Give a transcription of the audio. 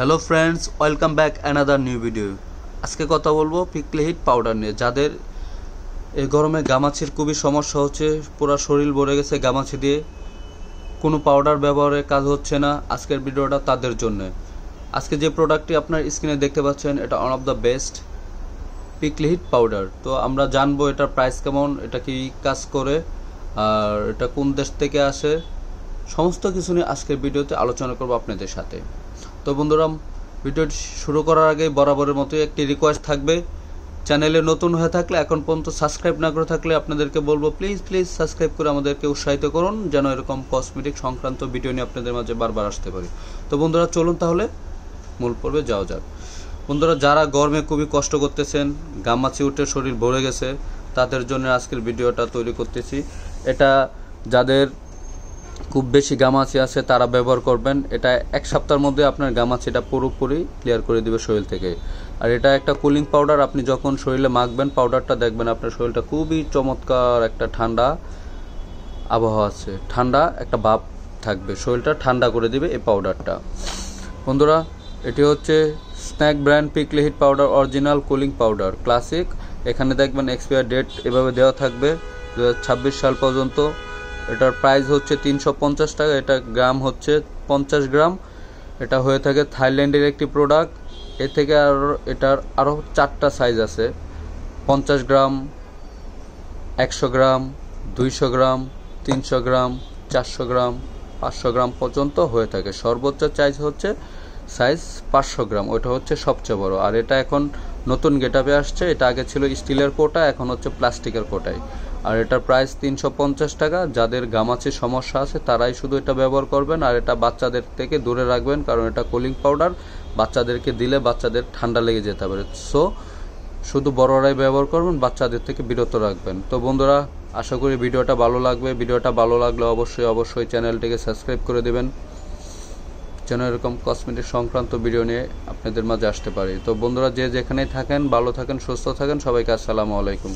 Hello friends, welcome back another new video. আজকে কথা বলবো পিকলে হিট পাউডার নিয়ে। যাদের এই গরমে গামাছির খুবই সমস্যা হচ্ছে, পুরো শরীর ভরে গেছে গামাছি দিয়ে, কোনো পাউডার ব্যবহারের কাজ হচ্ছে না, আজকের ভিডিওটা তাদের জন্য। আজকে যে প্রোডাক্টটি আপনার স্ক্রিনে দেখতে পাচ্ছেন, এটা one of the best pickle hit powder. তো আমরা জানবো এটার প্রাইস কেমন, এটা কি কাজ করে, আর এটা কোন দেশ থেকে আসে, সমস্ত কিছু নিয়ে আজকের ভিডিওতে আলোচনা করবো আপনাদের সাথে। তো বন্ধুরা, ভিডিওটি শুরু করার আগে বরাবরের মতোই একটি রিকোয়েস্ট থাকবে, চ্যানেলে নতুন হয়ে থাকলে এখন পর্যন্ত সাবস্ক্রাইব না করে থাকলে আপনাদেরকে বলবো প্লিজ সাবস্ক্রাইব করে আমাদেরকে উৎসাহিত করুন, যেন এরকম কসমেটিক সংক্রান্ত ভিডিও নিয়ে আপনাদের মাঝে বারবার আসতে পারি। তো বন্ধুরা চলুন তাহলে মূল পর্বে যাওয়া যাক। বন্ধুরা, যারা গরমে খুবই কষ্ট করতেছেন, গামাচি উঠে শরীর ভরে গেছে, তাদের জন্য আজকের ভিডিওটা তৈরি করতেছি। এটা যাদের খুব বেশি গামাচি আছে তারা ব্যবহার করবেন। এটা এক সপ্তাহের মধ্যে আপনার গামাচিটা পুরোপুরি ক্লিয়ার করে দিবে শরীর থেকে। আর এটা একটা কুলিং পাউডার, আপনি যখন শরীরে মাখবেন পাউডারটা, দেখবেন আপনার শরীরটা খুবই চমৎকার, একটা ঠান্ডা আবহাওয়া আছে, ঠান্ডা একটা ভাব থাকবে, শরীরটা ঠান্ডা করে দিবে এই পাউডারটা। বন্ধুরা, এটি হচ্ছে snack brand pickle hit powder original cooling powder classic. এখানে দেখবেন এক্সপায়ার ডেট এভাবে দেওয়া থাকবে 2026 সাল পর্যন্ত। এটার প্রাইস হচ্ছে 350 টাকা, এটা গ্রাম হচ্ছে 50 গ্রাম। এটা হয়ে থাকে থাইল্যান্ডের একটি প্রোডাক্ট। থেকে এটার আরও 4টা সাইজ আছে, 50 গ্রাম, 100 গ্রাম, 200 গ্রাম, 300 গ্রাম, 400 গ্রাম, 500 গ্রাম পর্যন্ত হয়ে থাকে। সর্বোচ্চ সাইজ 500 গ্রাম, ওটা হচ্ছে সবচেয়ে বড়। আর এটা এখন নতুন গেটআপে আসছে, এটা আগে ছিল স্টিলের কোটা, এখন হচ্ছে প্লাস্টিকের কোটায়। আর এটার প্রাইস 350 টাকা। যাদের গামাচির সমস্যা আছে তারাই শুধু এটা ব্যবহার করবেন, আর এটা বাচ্চাদের থেকে দূরে রাখবেন, কারণ এটা কুলিং পাউডার, বাচ্চাদেরকে দিলে বাচ্চাদের ঠান্ডা লেগে যেতে পারে। সো শুধু বড়রাই ব্যবহার করবেন, বাচ্চাদের থেকে বিরত রাখবেন। তো বন্ধুরা, আশা করি ভিডিওটা ভালো লাগবে। ভিডিওটা ভালো লাগলে অবশ্যই চ্যানেলটিকে সাবস্ক্রাইব করে দেবেন, যেন এরকম কসমেটিক সংক্রান্ত ভিডিও নিয়ে আপনাদের মাঝে আসতে পারি। তো বন্ধুরা, যে যেখানেই থাকেন ভালো থাকেন, সুস্থ থাকেন, সবাইকে আসসালামু আলাইকুম।